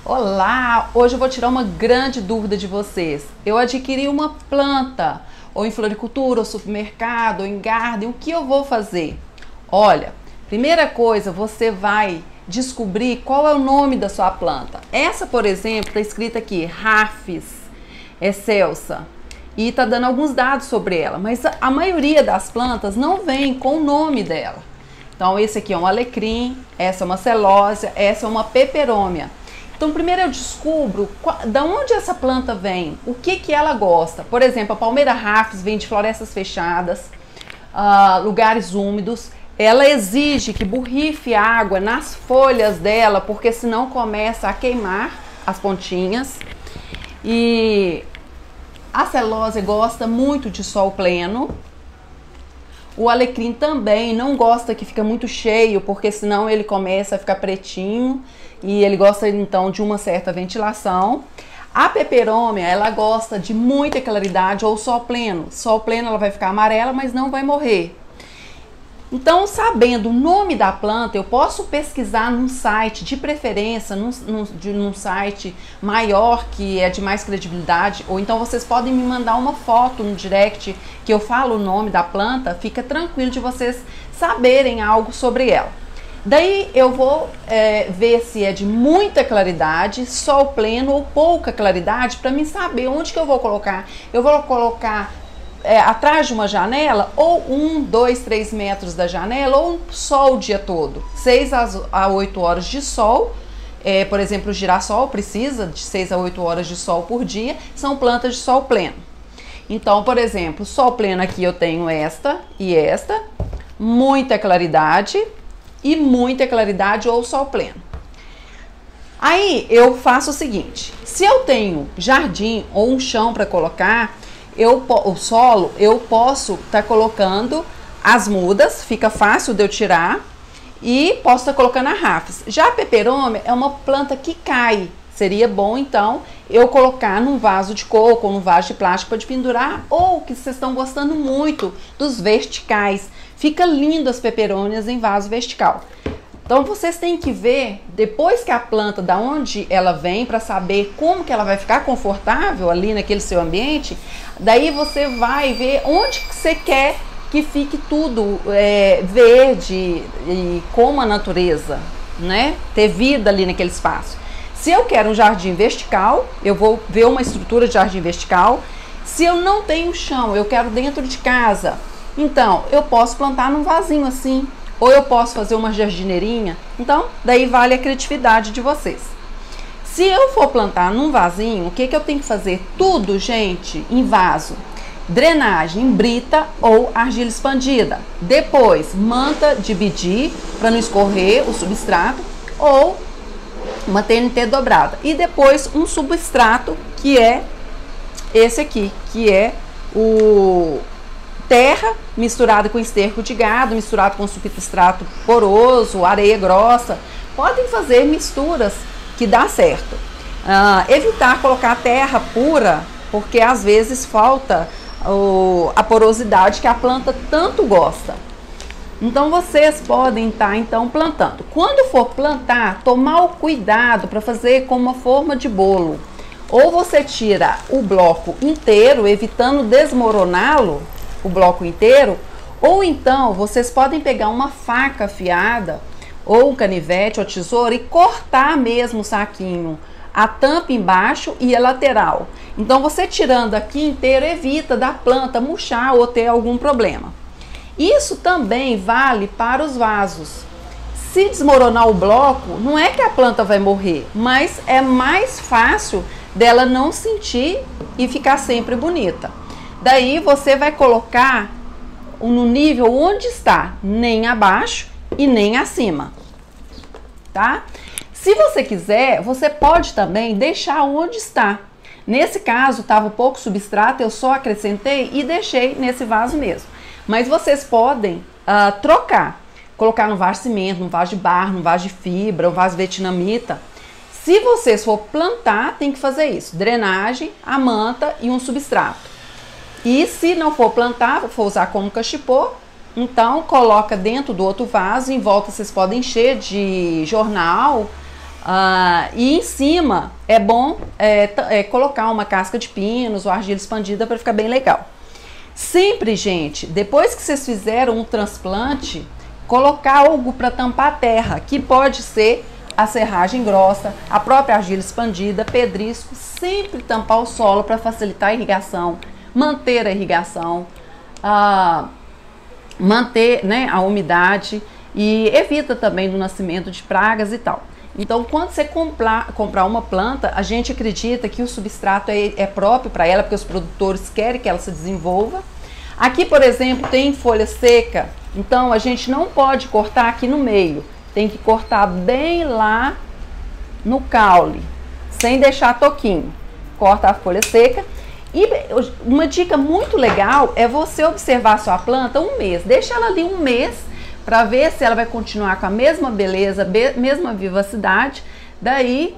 Olá! Hoje eu vou tirar uma grande dúvida de vocês. Eu adquiri uma planta, ou em floricultura, ou supermercado, ou em garden, o que eu vou fazer? Olha, primeira coisa, você vai descobrir qual é o nome da sua planta. Essa, por exemplo, está escrita aqui, Rhapis excelsa, e está dando alguns dados sobre ela, mas a maioria das plantas não vem com o nome dela. Então, esse aqui é um alecrim, essa é uma celósia, essa é uma peperômia. Então, primeiro eu descubro da onde essa planta vem, o que ela gosta. Por exemplo, a palmeira Rhapis vem de florestas fechadas, lugares úmidos. Ela exige que borrife água nas folhas dela, porque senão começa a queimar as pontinhas. E a celósia gosta muito de sol pleno. O alecrim também não gosta que fica muito cheio, porque senão ele começa a ficar pretinho e ele gosta então de uma certa ventilação. A peperômia, ela gosta de muita claridade ou sol pleno. Sol pleno ela vai ficar amarela, mas não vai morrer. Então, sabendo o nome da planta, eu posso pesquisar num site, de preferência, num site maior, que é de mais credibilidade, ou então vocês podem me mandar uma foto no direct que eu falo o nome da planta, fica tranquilo de vocês saberem algo sobre ela. Daí eu vou ver se é de muita claridade, sol pleno ou pouca claridade, para mim saber onde que eu vou colocar. Eu vou colocar atrás de uma janela, ou 1, 2, 3 metros da janela, ou sol o dia todo, 6 a 8 horas de sol. Por exemplo, o girassol precisa de 6 a 8 horas de sol por dia, são plantas de sol pleno. Então, por exemplo, sol pleno aqui eu tenho esta e esta, muita claridade e muita claridade ou sol pleno. Aí eu faço o seguinte, se eu tenho jardim ou um chão para colocar, o solo, eu posso estar colocando as mudas, fica fácil de eu tirar, e posso estar colocando a Rhapis. Já a peperômia é uma planta que cai, seria bom então eu colocar num vaso de coco ou num vaso de plástico para pendurar, ou que vocês estão gostando muito dos verticais, fica lindo as peperômias em vaso vertical. Então vocês têm que ver, depois que a planta, da onde ela vem, para saber como que ela vai ficar confortável ali naquele seu ambiente, daí você vai ver onde que você quer que fique tudo verde e como a natureza, né? Ter vida ali naquele espaço. Se eu quero um jardim vertical, eu vou ver uma estrutura de jardim vertical. Se eu não tenho chão, eu quero dentro de casa, então eu posso plantar num vasinho assim, ou eu posso fazer uma jardineirinha. Então, daí vale a criatividade de vocês. Se eu for plantar num vasinho, o que eu tenho que fazer? Tudo, gente, em vaso. Drenagem, brita ou argila expandida. Depois, manta de BD, para não escorrer o substrato, ou uma TNT dobrada. E depois um substrato, que é esse aqui, que é o terra misturada com esterco de gado, misturado com substrato poroso, areia grossa. Podem fazer misturas que dá certo. Evitar colocar terra pura, porque às vezes falta a porosidade que a planta tanto gosta. Então vocês podem estar então plantando. Quando for plantar, tomar o cuidado para fazer com uma forma de bolo. Ou você tira o bloco inteiro, evitando desmoroná-lo, o bloco inteiro, ou então vocês podem pegar uma faca afiada ou um canivete ou tesoura e cortar mesmo o saquinho, a tampa embaixo e a lateral. Então você tirando aqui inteiro evita da planta murchar ou ter algum problema. Isso também vale para os vasos. Se desmoronar o bloco, não é que a planta vai morrer, mas é mais fácil dela não sentir e ficar sempre bonita. Daí você vai colocar no nível onde está, nem abaixo e nem acima, tá? Se você quiser, você pode também deixar onde está. Nesse caso, estava pouco substrato, eu só acrescentei e deixei nesse vaso mesmo. Mas vocês podem trocar, colocar no vaso de cimento, no vaso de barro, no vaso de fibra, no vaso vietnamita. Se vocês for plantar, tem que fazer isso, drenagem, a manta e um substrato. E se não for plantar, for usar como cachepô, então coloca dentro do outro vaso, em volta vocês podem encher de jornal, E em cima é bom colocar uma casca de pinos ou argila expandida para ficar bem legal. Sempre, gente, depois que vocês fizeram um transplante, colocar algo para tampar a terra, que pode ser a serragem grossa, a própria argila expandida, pedrisco, sempre tampar o solo para facilitar a irrigação, manter a irrigação, manter, né, a umidade e evita também o nascimento de pragas e tal. Então, quando você comprar uma planta, a gente acredita que o substrato é próprio para ela, porque os produtores querem que ela se desenvolva. Aqui, por exemplo, tem folha seca, então a gente não pode cortar aqui no meio, tem que cortar bem lá no caule, sem deixar toquinho. Corta a folha seca. E uma dica muito legal é você observar a sua planta um mês, deixa ela ali um mês, para ver se ela vai continuar com a mesma beleza, mesma vivacidade. Daí,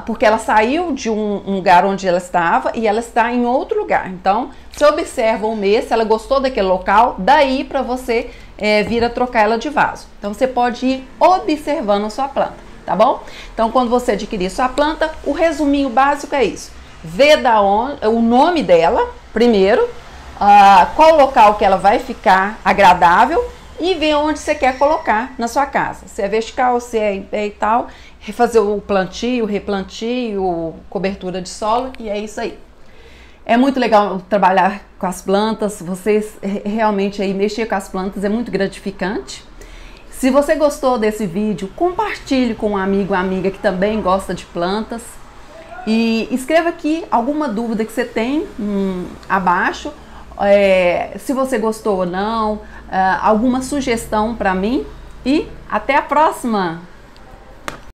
porque ela saiu de um lugar onde ela estava e ela está em outro lugar. Então, você observa um mês, se ela gostou daquele local, daí para você vir a trocar ela de vaso. Então, você pode ir observando a sua planta, tá bom? Então, quando você adquirir sua planta, o resuminho básico é isso. Vê o nome dela, primeiro, qual local que ela vai ficar agradável, e ver onde você quer colocar na sua casa. Se é vertical, se é em pé e tal, fazer o plantio, replantio, cobertura de solo, e é isso aí. É muito legal trabalhar com as plantas, vocês realmente aí mexer com as plantas é muito gratificante. Se você gostou desse vídeo, compartilhe com um amigo ou amiga que também gosta de plantas. E escreva aqui alguma dúvida que você tem abaixo. Se você gostou ou não, alguma sugestão para mim, e até a próxima!